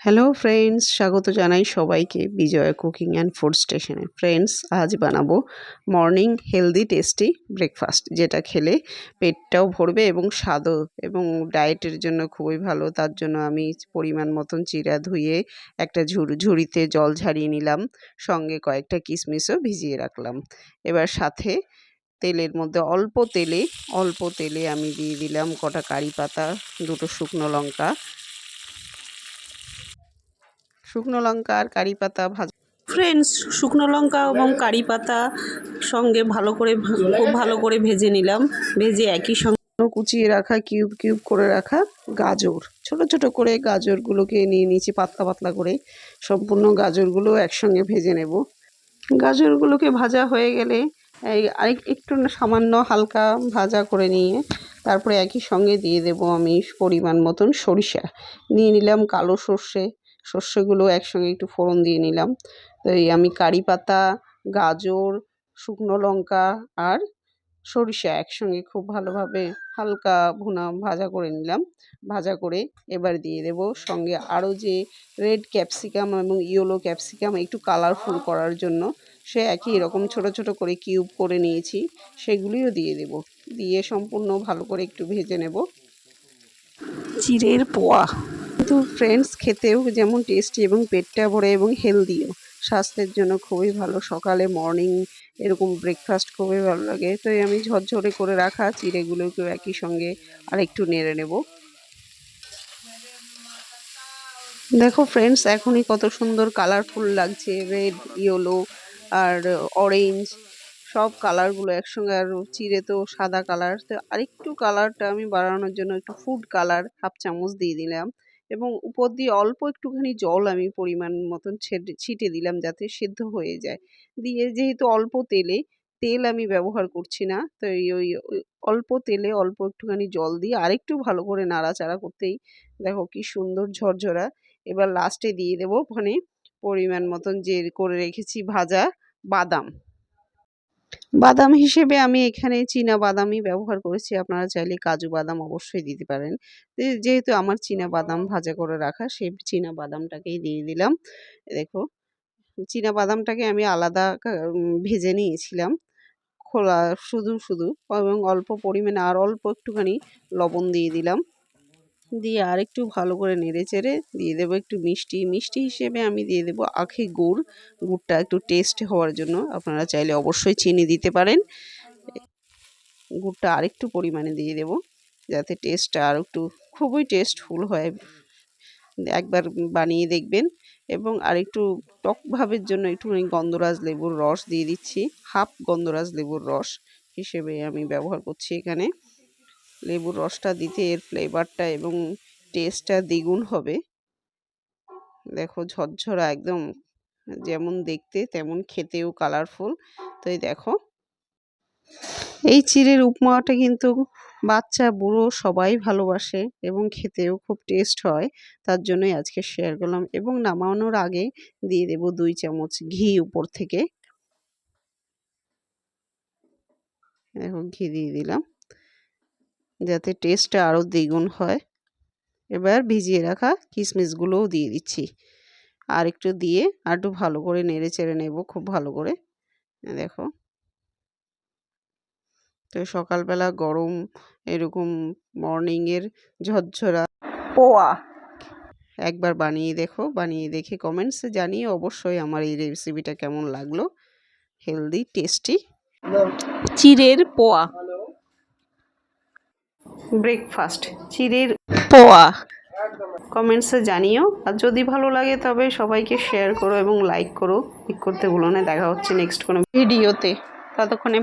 Hello friends, স্বাগত জানাই সবাইকে বিজয় কুকিং অ্যান্ড ফুড স্টেশনে। ফ্রেন্ডস, আজ বানাবো মর্নিং হেলদি টেস্টি ব্রেকফাস্ট, যেটা খেলে পেটটাও ভরবে এবং স্বাদও এবং ডায়েটের জন্য খুবই ভালো। তার জন্য আমি পরিমাণ মতন চিড়া ধুয়ে একটা ঝুড়িতে জল ঝারিয়ে নিলাম, সঙ্গে কয়েকটা কিশমিশও ভিজিয়ে রাখলাম। এবার সাথে তেলের মধ্যে অল্প তেলে আমি দিয়ে দিলাম কটা কারি পাতা, দুটো শুকনো লঙ্কা আর কারি পাতা ভাজা। ফ্রেন্ডস, শুকনো লঙ্কা এবং কারি পাতা সঙ্গে খুব ভালো করে ভেজে নিলাম। ভেজে একই সঙ্গে কুচিয়ে রাখা কিউব করে রাখা গাজর, ছোট ছোট করে গাজরগুলোকে নিয়ে নিয়েছি পাতলা পাতলা করে। সম্পূর্ণ গাজরগুলো একসঙ্গে ভেজে নেব। গাজরগুলোকে ভাজা হয়ে গেলে একটু সামান্য হালকা ভাজা করে নিয়ে তারপরে একই সঙ্গে দিয়ে দেব আমি পরিমাণ মতন সরিষা নিয়ে নিলাম, কালো সর্ষেগুলো একসঙ্গে একটু ফোড়ন দিয়ে নিলাম। তো আমি কারি পাতা, গাজর, শুকনো লঙ্কা আর সরিষা একসঙ্গে খুব ভালোভাবে হালকা ভাজা করে নিলাম। ভাজা করে এবার দিয়ে দেব সঙ্গে আরও যে রেড ক্যাপসিকাম এবং ইয়েলো ক্যাপসিকাম একটু কালারফুল করার জন্য, সে একই রকম ছোট ছোট করে কিউব করে নিয়েছি, সেগুলিও দিয়ে দেব। দিয়ে সম্পূর্ণ ভালো করে একটু ভেজে নেব। চিড়ের পোয়া কিন্তু ফ্রেন্ডস খেতেও যেমন টেস্টি এবং পেটটা ভরে এবং হেলদিও, স্বাস্থ্যের জন্য খুবই ভালো। সকালে মর্নিং এরকম ব্রেকফাস্ট খুবই ভালো লাগে। তো আমি ঝরঝরে করে রাখা চিড়েগুলোকেও একই সঙ্গে আর একটু নেড়ে নেব। দেখো ফ্রেন্ডস, এখনই কত সুন্দর কালারফুল লাগছে, রেড, ইয়েলো আর অরেঞ্জ সব কালারগুলো একসঙ্গে। আর চিড়ে তো সাদা কালার, তো আরেকটু কালারটা আমি বাড়ানোর জন্য একটু ফুড কালার হাফ চামচ দিয়ে দিলাম এবং উপর দিয়ে অল্প একটুখানি জল আমি পরিমাণ মতন ছিটে দিলাম যাতে সেদ্ধ হয়ে যায়। দিয়ে যেহেতু অল্প তেল আমি ব্যবহার করছি না, তো ওই অল্প তেলে অল্প একটুখানি জল দিয়ে আরেকটু ভালো করে নাড়াচাড়া করতেই দেখো কি সুন্দর ঝরঝরা। এবার লাস্টে দিয়ে দেবো পরিমাণ মতন যে করে রেখেছি ভাজা বাদাম হিসেবে আমি এখানে চীনা বাদামই ব্যবহার করেছি। আপনারা চাইলে কাজু বাদাম অবশ্যই দিতে পারেন। যেহেতু আমার চীনা বাদাম ভাজা করে রাখা, সেই চীনা বাদামটাকেই দিয়ে দিলাম। দেখো, চীনা বাদামটাকে আমি আলাদা ভেজে নিয়েছিলাম খোলা শুধু এবং অল্প পরিমাণে আর অল্প একটুখানি লবণ দিয়ে দিলাম। দিয়ে আর একটু ভালো করে নেড়ে চেড়ে দিয়ে দেবো একটু মিষ্টি হিসেবে আমি দিয়ে দেবো আখে গুড়টা একটু টেস্ট হওয়ার জন্য। আপনারা চাইলে অবশ্যই চিনি দিতে পারেন। গুড়টা আরেকটু পরিমাণে দিয়ে দেব যাতে টেস্টটা আর একটু খুবই টেস্টফুল হয়। একবার বানিয়ে দেখবেন। এবং আরেকটু টক ভাবের জন্য একটুখানি গন্ধরাজ লেবুর রস দিয়ে দিচ্ছি, হাফ গন্ধরাজ লেবুর রস হিসেবে আমি ব্যবহার করছি এখানে। লেবুর রসটা দিতে এর ফ্লেভারটা এবং টেস্টটা দ্বিগুণ হবে। দেখো ঝরঝরা একদম, যেমন দেখতে তেমন খেতেও কালারফুল। তো এই দেখো, এই চিড়ের উপমাটা কিন্তু বাচ্চা বুড়ো সবাই ভালোবাসে এবং খেতেও খুব টেস্ট হয়। তার জন্যই আজকে শেয়ার করলাম। এবং নামানোর আগে দিয়ে দেব 2 চামচ ঘি উপর থেকে। এখন ঘি দিয়ে দিলাম যাতে টেস্টটা আরও দ্বিগুণ হয়। এবার ভিজিয়ে রাখা কিশমিশগুলোও দিয়ে দিচ্ছি, আর একটু দিয়ে আর একটু ভালো করে নেড়ে চেড়ে নেব খুব ভালো করে। দেখো, তো সকালবেলা গরম এরকম মর্নিংয়ের ঝরঝরা পোয়া একবার বানিয়ে দেখে কমেন্টসে জানিয়ে অবশ্যই আমার এই রেসিপিটা কেমন লাগলো। হেলদি টেস্টি চিড়ের পোয়া ব্রেকফাস্ট, চিড়ের পোয়া কমেন্টসে জানিও। আর যদি ভালো লাগে তবে সবাইকে শেয়ার করো এবং লাইক করতে ভুলো না। দেখা হচ্ছে নেক্সট কোনো ভিডিওতে। ততক্ষণে